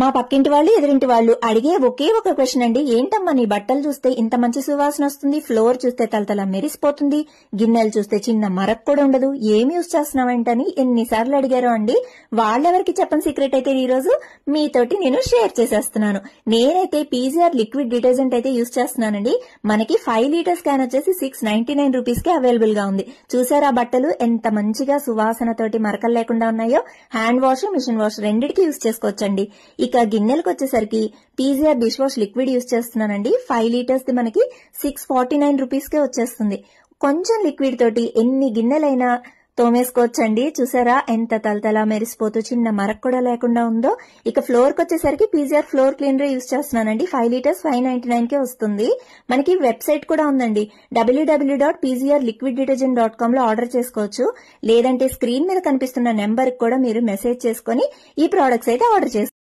మా పక్కింటి వాళ్ళు ఎదురింటి వాళ్ళు అడిగే ఒకే ఒక క్వశ్చన్ అండి. ఏంటమ్మా నీ బట్టలు చూస్తే ఇంత మంచి సువాసన వస్తుంది, ఫ్లోర్ చూస్తే తలతల మెరిసిపోతుంది, గిన్నెలు చూస్తే చిన్న మరక్ కూడా ఉండదు, ఏమి యూజ్ చేస్తున్నావేంటని ఎన్నిసార్లు అడిగారో అండి. వాళ్ళెవరికి చెప్పని సీక్రెట్ అయితే ఈ రోజు మీతోటి నేను షేర్ చేసేస్తున్నాను. నేనైతే పీజీఆర్ లిక్విడ్ డిటర్జెంట్ అయితే యూజ్ చేస్తున్నానండి. మనకి 5 లీటర్స్ క్యాన్ వచ్చేసి 699 రూపీస్ కి అవైలబుల్ గా ఉంది. చూసారా బట్టలు ఎంత మంచిగా సువాసనతోటి మరకలు లేకుండా ఉన్నాయో. హ్యాండ్ వాష్, మిషన్ వాష్ రెండిటికి యూజ్ చేసుకోవచ్చండి. ఇక గిన్నెలకు వచ్చేసరికి PGR dish wash liquid use చేస్తున్నానండి. 5 లీటర్స్ ది మనకి 649 రూపీస్ కే వచ్చేస్తుంది. కొంచెం లిక్విడ్ తోటి ఎన్ని గిన్నెలైనా తోమేసుకోవచ్చండి. చూసారా ఎంత తలతలా మెరిసిపోతూ చిన్న మరక్ కూడా లేకుండా ఉందో. ఇక ఫ్లోర్ కి వచ్చేసరికి పీజీఆర్ ఫ్లోర్ క్లీనర్ యూజ్ చేస్తున్నానండి. 5 లీటర్స్ 599 కే వస్తుంది. మనకి వెబ్సైట్ కూడా ఉందండి, www.pgrliquiddetergent.com లో ఆర్డర్ చేసుకోవచ్చు. లేదంటే స్క్రీన్ మీద కనిపిస్తున్న నెంబర్ కూడా మీరు మెసేజ్ చేసుకుని ఈ ప్రోడక్ట్స్ అయితే ఆర్డర్ చేసుకోవచ్చు.